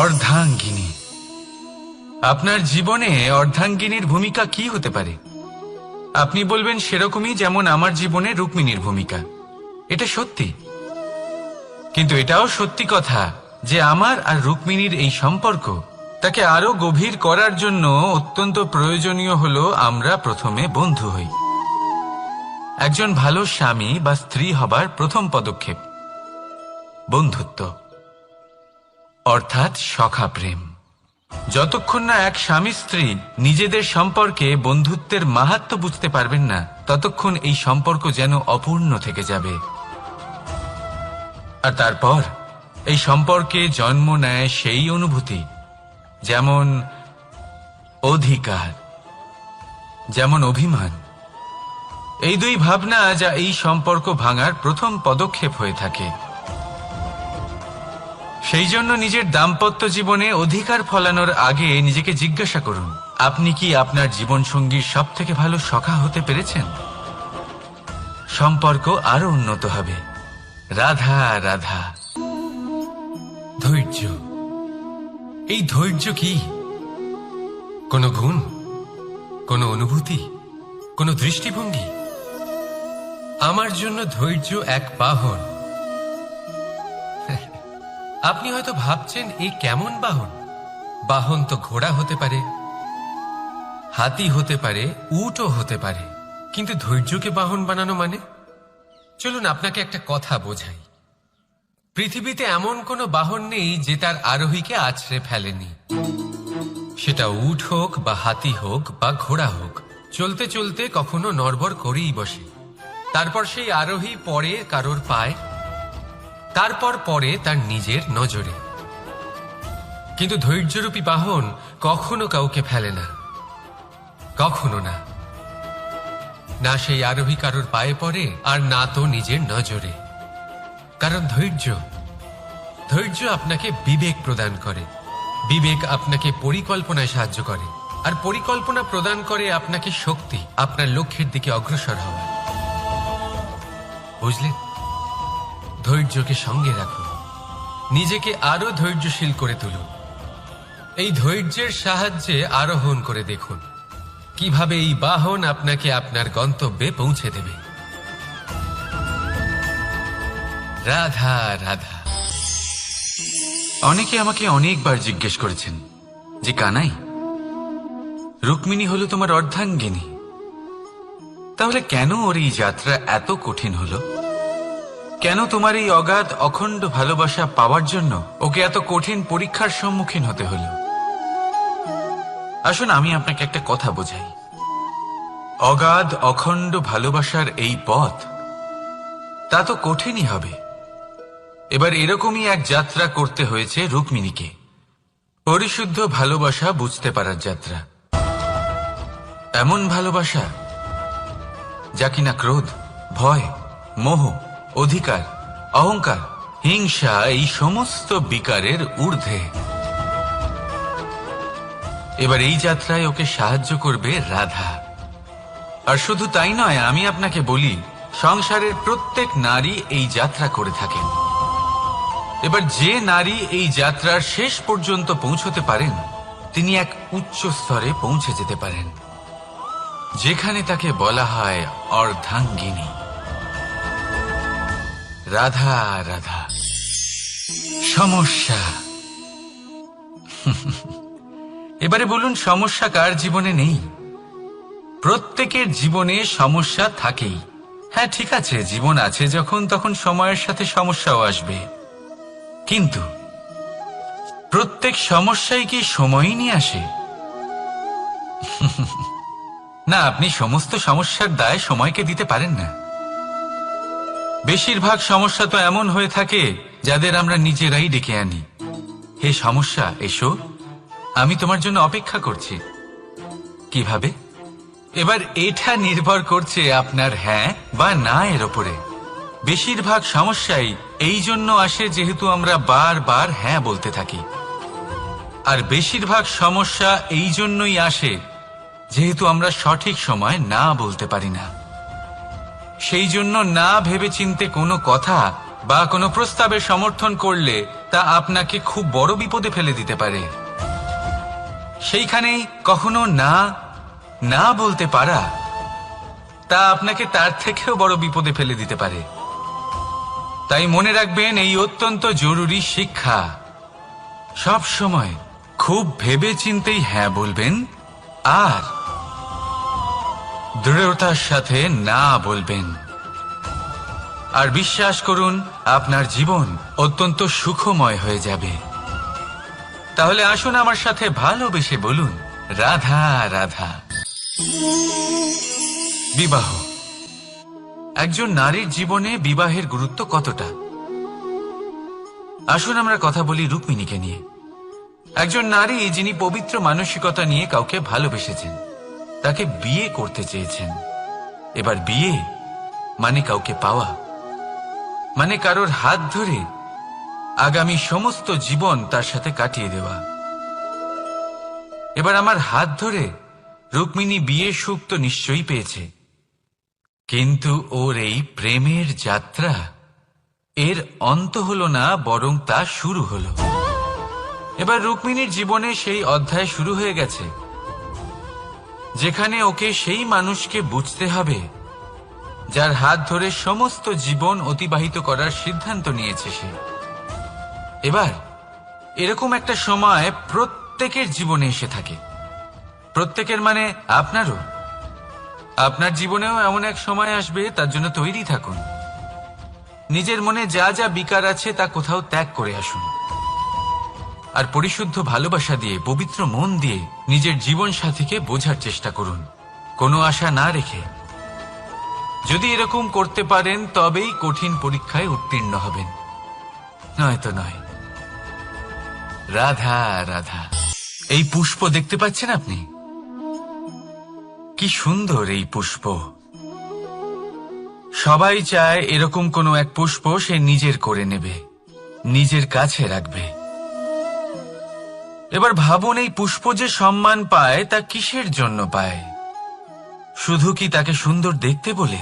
অর্ধাঙ্গিনী। আপনার জীবনে অর্ধাঙ্গিনীর ভূমিকা কি হতে পারে? আপনি বলবেন সেরকমই যেমন আমার জীবনে রুক্মিণীর ভূমিকা। এটা সত্যি, কিন্তু এটাও সত্যি কথা যে আমার আর রুক্মিণীর এই সম্পর্ক তাকে আরো গভীর করার জন্য অত্যন্ত প্রয়োজনীয় হলো আমরা প্রথমে বন্ধু হই। একজন ভালো স্বামী বা স্ত্রী হবার প্রথম পদক্ষেপ বন্ধুত্ব, অর্থাৎ সখা প্রেম। যতক্ষণ না এক স্বামী স্ত্রী নিজেদের সম্পর্কে বন্ধুত্বের মাহাত্ম্য বুঝতে পারবেন না, ততক্ষণ এই সম্পর্ক যেন অপূর্ণ থেকে যাবে। আর তারপর এই সম্পর্কে জন্ম নেয় সেই অনুভূতি, যেমন অধিকার, যেমন অভিমান। এই দুই ভাবনা যা এই সম্পর্ক ভাঙার প্রথম পদক্ষেপ হয়ে থাকে। সেই জন্য নিজের দাম্পত্য জীবনে অধিকার ফলানোর আগে নিজেকে জিজ্ঞাসা করুন, আপনি কি আপনার জীবনসঙ্গীর সব থেকে ভালো সখা হতে পেরেছেন? সম্পর্ক আরো উন্নত হবে। রাধা রাধা। ধৈর্য। এই ধৈর্য কি কোনো গুণ, কোনো অনুভূতি, কোনো দৃষ্টিভঙ্গি? আমার জন্য ধৈর্য এক বাহন। আপনি হয়তো ভাবছেন এই কেমন বাহন? বাহন তো ঘোড়া হতে পারে, হাতি হতে পারে, উটও হতে পারে, কিন্তু ধৈর্যকে বাহন বানানো মানে? চলুন আপনাকে একটা কথা বোঝাই। পৃথিবীতে এমন কোনো বাহন নেই যে তার আরোহীকে আছড়ে ফেলেনি। সেটা উট হোক বা হাতি হোক বা ঘোড়া হোক, চলতে চলতে কখনো নড়বড় করেই বসে। তারপর সেই আরোহী পড়ে কারোর পায়, তারপর পড়ে তার নিজের নজরে। কিন্তু ধৈর্যরূপী বাহন কখনো কাউকে ফেলে না, কখনো না। না সেই আরোহী কারোর পায়ে পড়ে, আর না তো নিজের নজরে। কারণ ধৈর্য আপনাকে বিবেক প্রদান করে, বিবেক আপনাকে পরিকল্পনায় সাহায্য করে, আর পরিকল্পনা প্রদান করে আপনাকে শক্তি, আপনার লক্ষ্যের দিকে অগ্রসর হওয়া। বুঝলেন? ধৈর্যকে সঙ্গে রাখুন, নিজেকে আরো ধৈর্যশীল করে তুলুন। এই ধৈর্যের সাহায্যে আরোহণ করে দেখুন কিভাবে এই বাহন আপনাকে আপনার গন্তব্যে পৌঁছে দেবে। রাধা রাধা। অনেকে আমাকে অনেকবার জিজ্ঞেস করেছেন যে কানাই, রুক্মিণী হলো তোমার অর্ধাঙ্গিনী, তাহলে কেন ওর এই যাত্রা এত কঠিন হলো? কেন তোমার এই অগাধ অখণ্ড ভালোবাসা পাওয়ার জন্য ওকে এত কঠিন পরীক্ষার সম্মুখীন হতে হলো? আসুন আমি আপনাকে একটা কথা বোঝাই। অগাধ অখণ্ড ভালোবাসার এই পথ তা তো কঠিনই হবে। এবার এরকমই এক যাত্রা করতে হয়েছে রুক্মিণীকে, পরিশুদ্ধ ভালোবাসা বুঝতে পারার যাত্রা। এমন ভালোবাসা যা কিনা ক্রোধ, ভয়, মোহ, অধিকার, অহংকার, হিংসা এই সমস্ত বিকারের ঊর্ধ্বে। এবার এই যাত্রায় ওকে সাহায্য করবে রাধা। আর শুধু তাই নয়, আমি আপনাকে বলি, সংসারের প্রত্যেক নারী এই যাত্রা করে থাকেন। এবার যে নারী এই যাত্রার শেষ পর্যন্ত পৌঁছতে পারেন, তিনি এক উচ্চ স্তরে পৌঁছে যেতে পারেন, যেখানে তাকে বলা হয় অর্ধাঙ্গিনী। রাধা রাধা। সমস্যা। এবারে বলুন, সমস্যা কার জীবনে নেই? প্রত্যেকের জীবনে সমস্যা থাকেই। হ্যাঁ ঠিক আছে, জীবন আছে যখন, তখন সময়ের সাথে সমস্যাও আসবে। কিন্তু প্রত্যেক সমস্যাই কি সময়ই নিয়ে আসে? না, আপনি সমস্ত সমস্যার দায় সময়কে দিতে পারেন না। বেশিরভাগ সমস্যা তো এমন হয়ে থাকে যাদের আমরা নিজেরাই ডেকে আনি। হে সমস্যা, এসো, আমি তোমার জন্য অপেক্ষা করছি। কিভাবে? এবার এটা নির্ভর করছে আপনার হ্যাঁ বা না এর ওপরে। বেশিরভাগ সমস্যাই এই জন্য আসে যেহেতু আমরা বারবার হ্যাঁ বলতে থাকি, আর বেশিরভাগ সমস্যা এই জন্যই আসে যেহেতু আমরা সঠিক সময় না বলতে পারি না। সেই জন্য না ভেবে চিন্তে কোনো কথা বা কোনো প্রস্তাবের সমর্থন করলে তা আপনাকে খুব বড় বিপদে ফেলে দিতে পারে। সেইখানেই কখনো না না বলতে পারা তা আপনাকে তার থেকেও বড় বিপদে ফেলে দিতে পারে। তাই মনে রাখবেন, এই অত্যন্ত জরুরি শিক্ষা। সব সময় খুব ভেবে চিন্তেই হ্যাঁ বলবেন আর দৃঢ়তার সাথে না বলবেন। আর বিশ্বাস করুন, আপনার জীবন অত্যন্ত সুখময় হয়ে যাবে। তাহলে আসুন আমার সাথে ভালোবেসে বলুন, রাধা রাধা। বিবাহ। একজন নারীর জীবনে বিবাহের গুরুত্ব কতটা? আসুন আমরা কথা বলি রুক্মিণীকে নিয়ে। একজন নারী যিনি পবিত্র মানসিকতা নিয়ে কাউকে ভালোবেসেছেন, তাকে বিয়ে করতে চেয়েছেন। এবার বিয়ে মানে কাউকে পাওয়া, মানে কারোর হাত ধরে আগামী সমস্ত জীবন তার সাথে কাটিয়ে দেওয়া। এবার আমার হাত ধরে রুক্মিণী বিয়ের সুখ তো নিশ্চয়ই পেয়েছে, কিন্তু ওর এই প্রেমের যাত্রা এর অন্ত হলো না, বরং তা শুরু হলো। এবার রুক্মিণীর জীবনে সেই অধ্যায় শুরু হয়ে গেছে, যেখানে ওকে সেই মানুষকে বুঝতে হবে যার হাত ধরে সমস্ত জীবন অতিবাহিত করার সিদ্ধান্ত নিয়েছে সে। এবার এরকম একটা সময় প্রত্যেকের জীবনে এসে থাকে। প্রত্যেকের মানে আপনারও। আপনার জীবনেও এমন এক সময় আসবে, তার জন্য তৈরি থাকুন। নিজের মনে যা যা বিকার আছে তা কোথাও ত্যাগ করে আসুন, আর পরিশুদ্ধ ভালোবাসা দিয়ে, পবিত্র মন দিয়ে নিজের জীবন সাথীকে বোঝার চেষ্টা করুন, কোনো আশা না রেখে। যদি এরকম করতে পারেন তবেই কঠিন পরীক্ষায় উত্তীর্ণ হবেন, নয়তো নয়। রাধা রাধা। এই পুষ্প দেখতে পাচ্ছেন আপনি? কি সুন্দর এই পুষ্প। সবাই চায় এরকম কোনো এক পুষ্প সে নিজের করে নেবে, নিজের কাছে রাখবে। এবার ভাবুন, এই পুষ্প যে সম্মান পায় তা কিসের জন্য পায়? শুধু কি তাকে সুন্দর দেখতে বলে?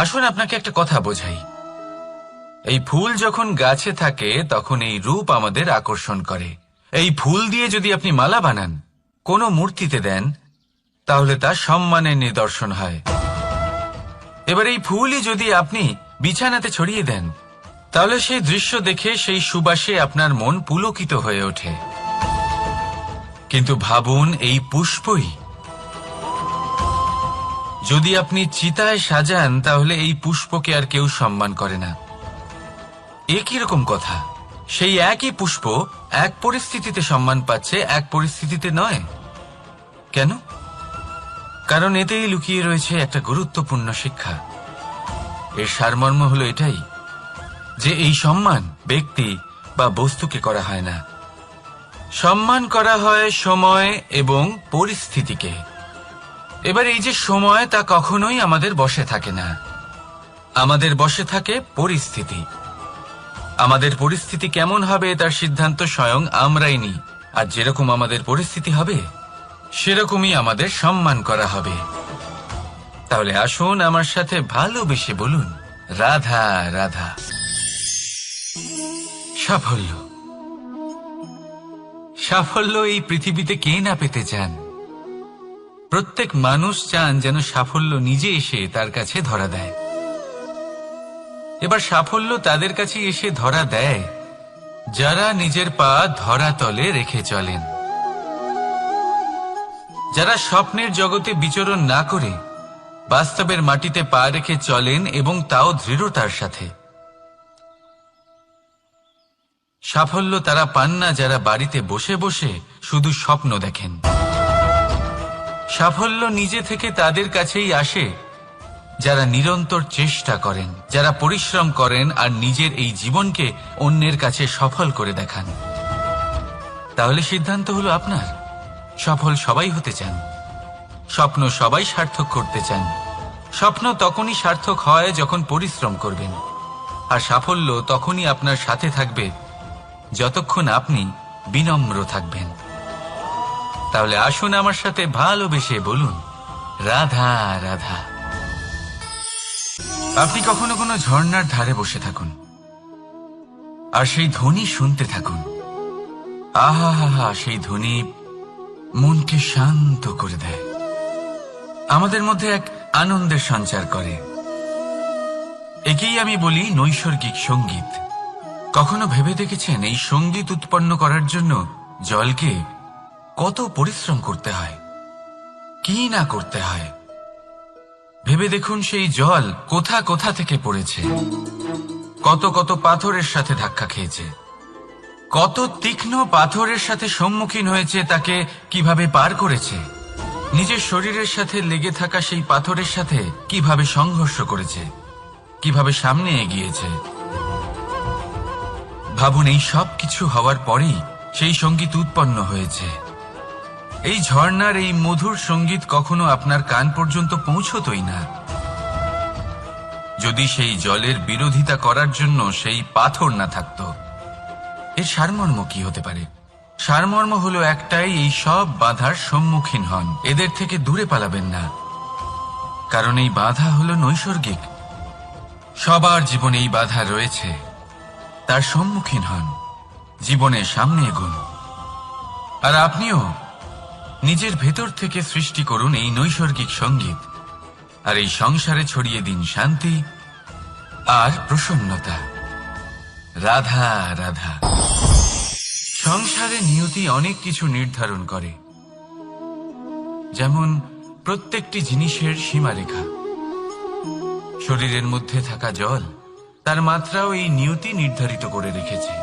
আসুন আপনাকে একটা কথা বোঝাই। এই ফুল যখন গাছে থাকে তখন এই রূপ আমাদের আকর্ষণ করে। এই ফুল দিয়ে যদি আপনি মালা বানান, কোনো মূর্তিতে দেন, তাহলে তা সম্মানের নিদর্শন হয়। এবার এই ফুলই যদি আপনি বিছানাতে ছড়িয়ে দেন, তাহলে সেই দৃশ্য দেখে সেই সুবাসে আপনার মন পুলকিত হয়ে ওঠে। কিন্তু ভাবুন, এই পুষ্পই যদি আপনি চিতায় সাজান, তাহলে এই পুষ্পকে আর কেউ সম্মান করে না। একই রকম কথা, সেই একই পুষ্প এক পরিস্থিতিতে সম্মান পাচ্ছে, এক পরিস্থিতিতে নয়। কেন? কারণ এতেই লুকিয়ে রয়েছে একটা গুরুত্বপূর্ণ শিক্ষা। এর সারমর্ম হলো এটাই যে এই সম্মান ব্যক্তি বা বস্তুকে করা হয় না, সম্মান করা হয় সময় এবং পরিস্থিতিকে। এবার এই যে সময়, তা কখনোই আমাদের বশে থাকে না। আমাদের বশে থাকে পরিস্থিতি। আমাদের পরিস্থিতি কেমন হবে তার সিদ্ধান্ত স্বয়ং আমরাই নিই, আর যেরকম আমাদের পরিস্থিতি হবে সেরকমই আমাদের সম্মান করা হবে। তাহলে আসুন আমার সাথে ভালোবেসে বলুন, রাধা রাধা। সাফল্য। সাফল্য এই পৃথিবীতে কে না পেতে চান? প্রত্যেক মানুষ চান যেন সাফল্য নিজে এসে তার কাছে ধরা দেয়। এবার সাফল্য তাদের কাছে এসে ধরা দেয় যারা নিজের পা ধরাতলে রেখে চলেন, যারা স্বপ্নের জগতে বিচরণ না করে বাস্তবের মাটিতে পা রেখে চলেন, এবং তাও দৃঢ়তার সাথে। সাফল্য তারা পান না যারা বাড়িতে বসে বসে শুধু স্বপ্ন দেখেন। সাফল্য নিজে থেকে তাদের কাছেই আসে যারা নিরন্তর চেষ্টা করেন, যারা পরিশ্রম করেন আর নিজের এই জীবনকে অন্যের কাছে সফল করে দেখান। তাহলে সিদ্ধান্ত হলো আপনার। সফল সবাই হতে চান, স্বপ্ন সবাই সার্থক করতে চান। স্বপ্ন তখনই সার্থক হয় যখন পরিশ্রম করবেন, আর সাফল্য তখনই আপনার সাথে থাকবে যতক্ষণ আপনি বিনম্র থাকবেন। তাহলে আসুন আমার সাথে ভালোবেসে বলুন, রাধা রাধা। আপনি কখনো কোনো ঝর্ণার ধারে বসে থাকুন, আর সেই ধ্বনি শুনতে থাকুন। আহা হা হা, সেই ধ্বনি মনকে শান্ত করে দেয়, আমাদের মধ্যে এক আনন্দের সঞ্চার করে। একেই আমি বলি নৈসর্গিক সঙ্গীত। কখনো ভেবে দেখেছেন এই সঙ্গীত উৎপন্ন করার জন্য জলকে কত পরিশ্রম করতে হয়, কি না করতে হয়? ভেবে দেখুন সেই জল কোথা কোথা থেকে পড়েছে, কত কত পাথরের সাথে ধাক্কা খেয়েছে, কত তীক্ষ্ণ পাথরের সাথে সম্মুখীন হয়েছে, তাকে কিভাবে পার করেছে, নিজের শরীরের সাথে লেগে থাকা সেই পাথরের সাথে কিভাবে সংঘর্ষ করেছে, কিভাবে সামনে এগিয়েছে। ভাবুন, এই সব কিছু হওয়ার পরেই সেই সঙ্গীত উৎপন্ন হয়েছে। এই ঝর্ণার এই মধুর সঙ্গীত কখনো আপনার কান পর্যন্ত পৌঁছতই না যদি সেই জলের বিরোধিতা করার জন্য সেই পাথর না থাকত। এর সারমর্ম কি হতে পারে? সারমর্ম হলো একটাই, এই সব বাধার সম্মুখীন হন, এদের থেকে দূরে পালাবেন না, কারণ এই বাধা হলো নৈসর্গিক। সবার জীবনে এই বাধা রয়েছে, তার সম্মুখীন হন, জীবনে সামনে এগুন। আর আপনিও নিজের ভেতর থেকে সৃষ্টি করুন এই নৈসর্গিক সঙ্গীত, আর এই সংসারে ছড়িয়ে দিন শান্তি আর প্রসন্নতা। রাধা রাধা। সংসারে নিয়তি অনেক কিছু নির্ধারণ করে, যেমন প্রত্যেকটি জিনিসের সীমারেখা। শরীরের মধ্যে থাকা জল, তার মাত্রাও এই নিয়তি নির্ধারিত করে রেখেছে।